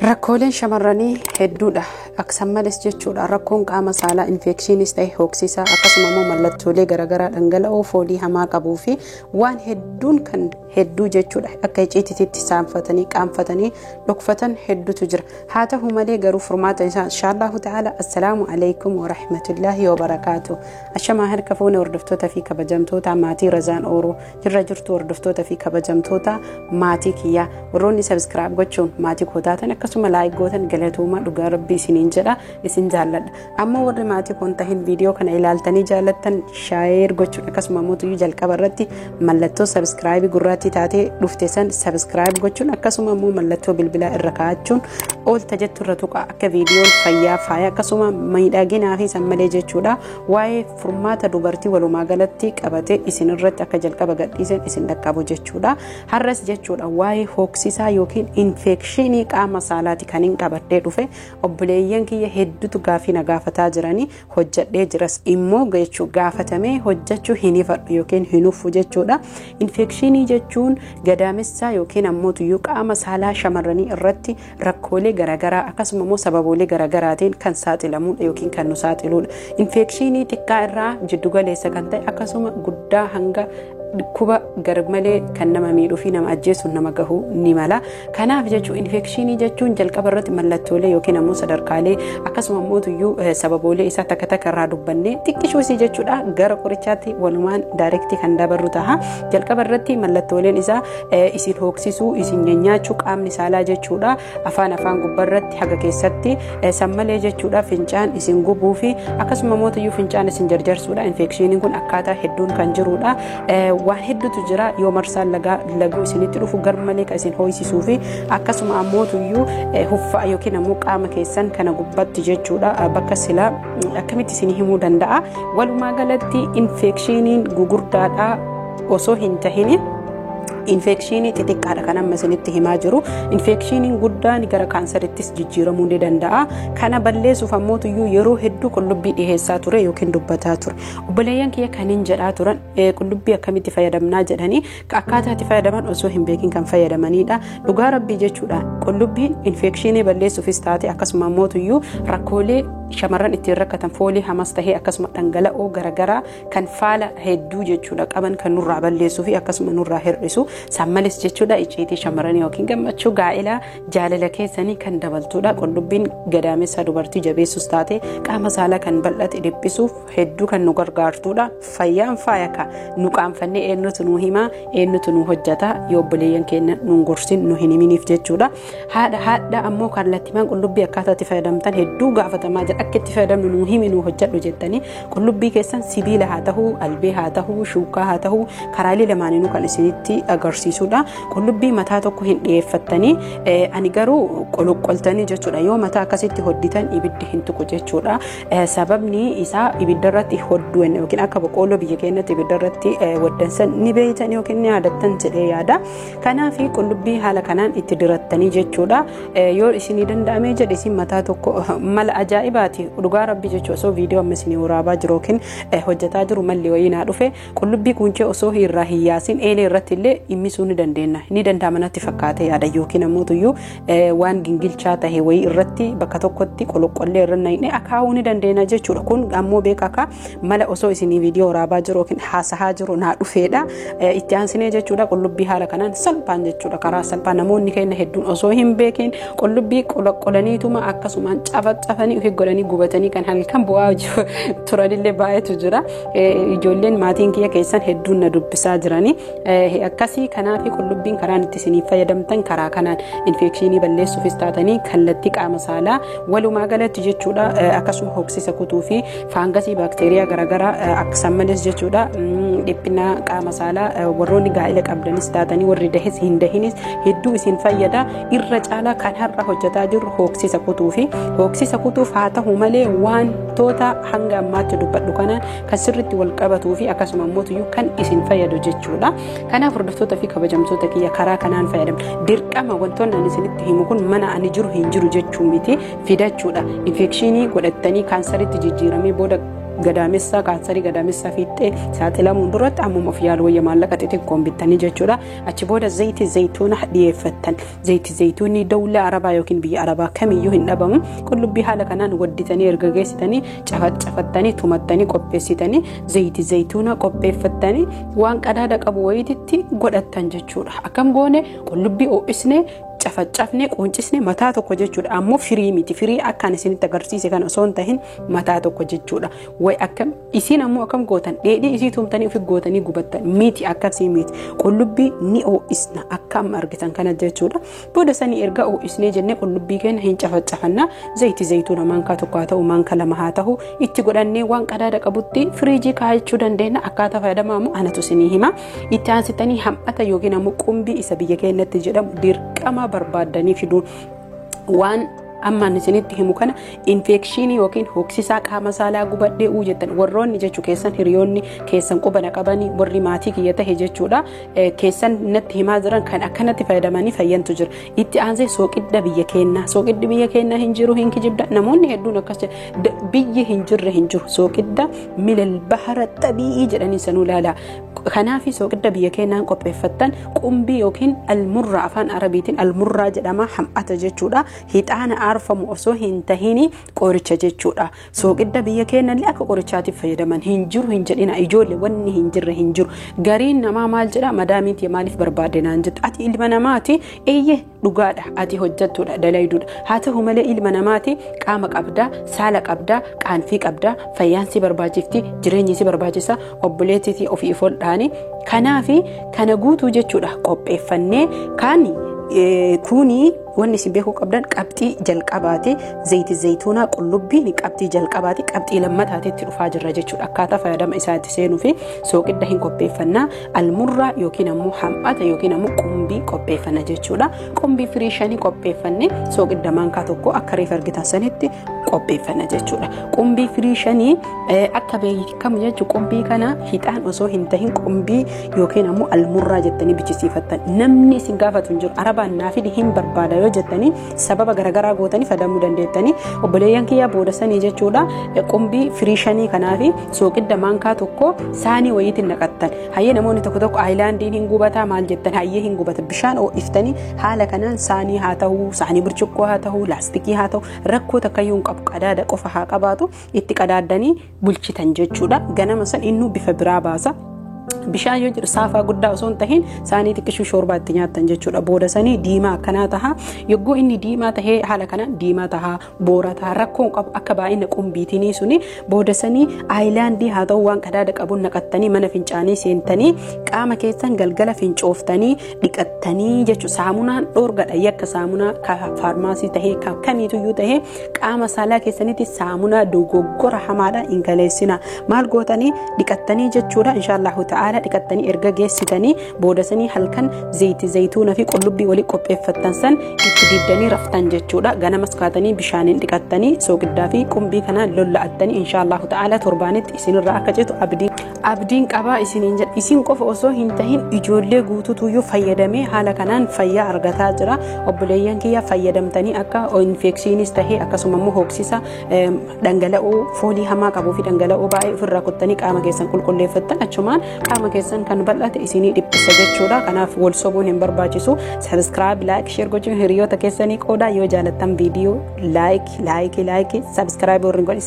Rakkooleen shamarranii hedduudha. Aksamales jechuudha. Rakkoon qaama saalaa infekshiinis ta'e hooksisaa akkasuma immoo mallattoolee garaagaraa dhangala'oo foolii hamaa qabuu fi waan hedduun kan hedduu jechuudha. Akka icciitiitti saanfatanii qaanfatanii dhokfatan hedduutu jira. Haa ta'u malee garuu furmaata isaa inshaallahu ta'ala. Assalaamu alaykum wa rahmatullahi wa barakaatuh. Ashamaa harka fuune hordoftoota fi kabajamtoota maatii Razaan Ooroo jirra jirtu hordoftoota fi kabajamtoota maatii kiyyaa warroonni subscribe gochuun maatii kootaatan akkasuma like gootan galatooma dhugaa rabbii isiniin jedha isin jaalladha. Amma warri maatii kun tahin viidiyoo kana ilaaltanii jaallattan share gochuun akkasuma mootuu jalqaba irratti mallattoo subscribe gurraatti taatee dhufte san subscribe gochuun akkasuma immoo mallattoo bilbilaa irra kaa'achuun oolta jettu irra tuqa akka viidiyoon fayyaa faaya akkasuma miidhaginaa fi sammalee jechuudha. Waa'ee furmaata dubartii walumaa galatti qabate isin irratti akka jalqaba gadhiisan isin dhaqqabu jechuudha. Har'as jechuudha waa'ee hooksisaa yookiin infekshinii qaama saalaati kan hin qabadhee dhufe obboleeyyan kiyya hedduutu gaafii na gaafataa jiranii hojjadhee jiras immoo jechuu gaafatamee hojjachuu hin ifadhu yookiin hin uffu jechuudha. Infekshinii jechuun gadaamessaa yookiin ammoo tuyyuu qaama saalaa shamarranii irratti rakkoolee garaagaraa akkasuma immoo sababoolee garaagaraatiin kan saaxilamudha yookiin kan nu saaxiludha. Infekshinii xiqqaa irraa jiddu galeessa kan ta'e akkasuma guddaa hanga dhukkuba garmalee kan nama miidhuu fi nama ajjeesu nama gahu ni mala. Kanaaf jechuun infekshinii jechuun jalqaba irratti mallattoolee yookiin ammoo sadarkaalee akkasuma immoo tuyyuu sababoolee isaa takka takka irraa dubbannee xiqqishuu isii jechuudha gara qorichaatti walumaan daayirektii kan dabarru taha. Jalqaba irratti mallattooleen isaa isin hooksisuu isin nyaachuu qaamni saalaa jechuudha. Afaan gubbaa irratti haga keessatti sammalee jechuudha fincaan isin gubuu fi akkasuma immoo tuyyuu fincaan isin jarjarsuudha. Infekshiniin kun akkaataa hedduun kan jirudha. Waan hedduutu jira yoo marsaan laguu isinitti dhufu garmalee kan isin ho'isisuu fi akkasuma ammoo tuyyuu huffaa yookiin ammoo qaama keessan kana gubbatti jechuudha bakka silaa akkamitti isin himuu danda'a. Walumaa galatti infekshiniin gugurdaadha osoo hin tahin infekshinii xixiqqaadha kan amma isinitti himaa jiru. Infekshiniin guddaan gara kaansarittis jijjiiramuu ni danda'a. Kana balleessuuf ammoo tuyyuu yeroo hedduu qullubbii dhiheessaa ture yookiin dubbataa ture. Obboleeyyan kiyya kaniin jedhaa turan qullubbii akkamitti fayyadamnaa jedhanii akkaataa itti fayyadaman osoo hin beekin kan fayyadamanidha. Dhugaa rabbii jechuudha. Qullubbiin infekshinii balleessuufis taate akkasuma ammoo tuyyuu rakkoolee shamarran ittiin rakkatan foolii hamas tahee akkasuma dhangala'oo garaagaraa kan faala hedduu jechuudha qaban kan nurraa balleessuu fi akkasuma nurraa hir'isu. Sammales jechuudha icciitii shamarranii yookiin gammachuu gaa'ilaa jaalala keessanii kan dabaltuudha. Qullubbiin gadaamessa dubartii jabeessus taate qaama saalaa kan bal'ate dhiphisuuf hedduu kan nu gargaartuudha. Fayyaan faayaka nu qaanfannee eenyutu nu himaa eenyutu nu hojjata yoo obboleeyyan keenya nu gorsin nu hin himiniif jechuudha. Haadha ammoo kallattimaan qullubbii akkaataa itti fayyadamtan hedduu gaafatamaa jira. Akka itti fayyadamnu nu himi nu hojjadhu jettanii qullubbii keessan sibiila haa ta'uu albee haa ta'uu shuukaa haa ta'uu karaalee lamaaniinuu kan isinitti agarsiisudha. Qullubbii mataa tokko hin dhiyeeffattanii ani garuu qoloqqoltanii jechuudha. Yoo mataa akkasitti hodditan ibiddi hin tuqu jechuudha. Sababni isaa ibidda irratti hodduu yookiin akka boqqolloo biyya keenyatti ibidda irratti waddansan ni beeytan yookiin ni yaadattan jedhee yaada. Kanaaf qullubbii haala kanaan itti dirattanii jechuudha. Yoo isinii danda'amee jedhe isin mataa tokko mala ajaa'ibaati dhugaa rabbii jechuudha. Osoo viidiyoo amma isinii waraabaa jiru yookiin hojjetaa jiru malli wayii naa dhufe qullubbii quncee osoo irraa hin yaasin eelee irratti illee immisuu ni dandeenya. Ni danda'ama natti fakkaate yaada yookiin ammoo tuyyuu waan gingilchaa tahe wayii irratti bakka tokkotti qoloqqollee irra naqnee akaa'uu ni dandeenya jechuudha. Kun ammoo beekaa mala osoo isinii viidiyoo waraabaa jiru yookiin haasahaa jiru naa dhufeedha. Itti aansinee jechuudha qullubbii haala kanaan salphaan jechuudha karaa salphaa namoonni keenya hedduun osoo hin beekin qullubbii qoloqqolaniituma akkasumaan cafacafanii ofii godhanii gubatanii kan halkan bu'aa turanillee baay'eetu jira. Ijoolleen maatiin kiyya keessan hedduun na dubbisaa jiranii akkasii. Kanaaf qullubbiin karaan itti isiniif fayyadamtan karaa kanaan infekshinii balleessuufis taatanii kallattii qaama saalaa walumaa galatti jechuudha. Akkasuma hooksisa kutuu fi faangasii baakteeriyaa garaagaraa akka sammales jechuudha. Dhiphina qaama saalaa warroonni gaa'ila qabdanis taatanii warri dahes hin dahinis hedduu isin fayyada. Irra caalaa kan har'a hojjetaa jirru hooksisa kutuu fi hooksisa kutuuf haa ta'u malee wantoota hanga ammaatti dubbadhu kanaan kan sirriitti wal qabatuu fi akkasuma immoo kan isin fayyadu jechuudha. Kanaaf hordoftoota fi kabajamtoota kiyya karaa kanaan fayyadamna. Dirqama wantoonni ani isinitti himu kun mana ani jiru hin jiru jechuu miti fidachuudha. Infekshinii godhattanii kaansaritti jijjiiramee booda gadaamessa kaansarii gadaamessa fiixee saaxilamuun duratti ammuma of yaaluu wayya maallaqa xixiqqoon bittanii jechuudha. Achi booda zayitii zayituuna dhiyeeffattan. Zayitii zayituunni dawla arabaa yookiin biyya arabaa kamiyyuu hin dhabamu. Qullubbii haala kanaan wadditanii erga geessitanii cafacafattanii tumattanii qopheessitanii zayitii zayituuna qopheeffattanii waan qadaada qabu wayititti godhattan jechuudha. Akkam goone qullubbii oo'isnee cafacafne qoncisne mataa tokko jechuudha. Ammoo firii miti. Firii akkaan isinitti agarsiise kana osoo hin tahin mataa tokko jechuudha. Way akkam isin ammoo akkam gootan dheedhii isii tumtanii ofi gootanii gubattan miti akkasii miti. Qullubbii ni oo'isna akkam argitan kana jechuudha. Booda sanii erga oo'isnee jennee qullubbii keenya hin cafacafanna. Zayitii zayituuna maankaa tokko haa ta'u maanka lama haa ta'u itti godhannee waan qadaada qabutti firiijii kaa'achuu dandeenya. Akkaataa fayyadamaa ammoo anatu isinii hima. Itti aansitanii hammata yookiin ammoo qumbii isa biyya keenyatti jedhamu dirqama barbaadanii fiduun waan ammaan isinitti himu kana infekshinii yookiin hoksisaa qaama saalaa gubadhee jettan warroonni jechuu keessan hiriyoonni keessan qubana qabanii warri maatii kiyya tahe jechuudha. Keessan natti himaa jiran kan akkanatti fayyadamanii fayyantu jira. Itti aansee sooqidda biyya keenyaa. Sooqiddi biyya keenyaa hin jiru hin kijibda. Namoonni hedduun akkas biyyi hin jirre hin jiru. Sooqidda milal bahara xabi'ii jedhanii sanuu ilaala. Kanaafi sooqidda biyya keenyaan qopheeffattan qumbii yookiin almurraa afaan arabiitiin almurraa jedhama hammata jechuudha. Hixaana arfamu osoo hin tahini qoricha jechuudha. Sooqidda biyya keenyallee akka qorichaatiif fayyadaman hin jiru hin jedhina. Ijoollee wanni hin jirre hin jiru. Gariin namaa maal jedha madaamiiti maaliif barbaade naan jettu. Ati ilma namaati eeyyee dhugaadha. Ati hojjettuudha dalayduudha. Haa ta'u malee ilma namaati qaama qabdaa saala qabdaa qaanfii qabdaa fayyaansi barbaachifti jireenyi si barbaachisa obboleettiitii ofii foldhaani. Kanaafi kana guutuu jechuudha qopheeffannee kaani kuni wanni isin beekuu qabdan qabxii jalqabaati. Zayitii zayituunaa qullubbii qabxii jalqabaati. Qabxii lammataatitti dhufaa jirra jechuudha. Akkaataa fayyadama isaatti seenuu fi sooqidda hin qopheeffannaa almurraa yookiin ammoo hammata yookiin ammoo qumbii qopheeffanna jechuudha. Qumbii firii shanii qopheeffanne sooqidda maankaa tokko akka reef argitan sanitti qopheeffanna jechuudha. Qumbii firii shanii akka beekamu jechuudha. Qumbii kana hixaan osoo hin tahin qumbii yookiin ammoo almurraa jettanii bichisiifattan. Namni isin gaafatu hin jiru. Arabaan naafidi hin barbaada jettanii sababa garagaraa gootanii fayyadamuu dandeettanii obboleeyyan kiyya booda sanii jechuudha. Qumbii firii shanii kanaafi sooqidda maankaa tokko saanii wayiitiin naqattan. Hayyee namoonni tokko tokko aayilaandiin hin gubataa maal jettan hayyee hin gubata bishaan oo'iftanii haala kanaan saanii haa ta'u saanii burcuqqoo haa ta'u laastikii haa ta'u rakkoo takkayyuu hin qabu qadaada qofa haa qabaatu itti qadaaddanii bulchitan jechuudha. Ganama san innuu bifa biraa baasa. Bishaan yoo jiru saafaa guddaa osoo hin tahin saanii xiqqishuu shoorbaatti nyaattan jechuudha. Booda sanii diimaa akkanaa taha yogguu inni diimaa tahee haala kanaan diimaa taha boora taha rakkoon qabu akka baay'ina qumbiitinii suni booda sanii aayilaandii haa ta'u waan qadaada qabuun naqattanii mana fincaanii seentanii qaama keessan galgala fincooftanii dhiqattanii jechuudha. Saamunaan dhoorgadha yakka saamunaa faarmaasii tahee kamiituyyuu tahee qaama saalaa keessanitti saamunaa dogoggora hamaadha hin galeessina. Maal gootanii dhiqattanii jechuudha inshaallahu ta'ala dhiqattanii erga geessitanii booda sanii halkan zayitii zayituunaa fi qullubbii walii qopheeffattan san itti dibdanii raftan jechuudha. Ganamas kaatanii bishaaniin dhiqattanii sooqiddaa fi qumbii kanaan lolla'attanii inshaallahu ta'ala torbaanitti isinirraa akka ceetu abdiin qabaa isiniin jedha. Isin qofa osoo hin tahin ijoollee guutuutuyyuu fayyadamee haala kanaan fayyaa argataa jira. Obboleeyyan kiyya fayyadamtanii akka infekshiinis tahee akkasuma immoo hoksisa dhangala'oo foolii hamaa qabuu fi dhangala'oo baay'ee ofirraa kuttanii qaama keessan qulqulleeffattan achumaan qaama keessan kan bal'ate isinii dhiphisa jechuudha. Kanaaf wal sobuun hin barbaachisu. Subscribe, like, share gochuun hiriyoota keessanii qooda yoo jaalattan viidiyoo like, subscribe warri godhi.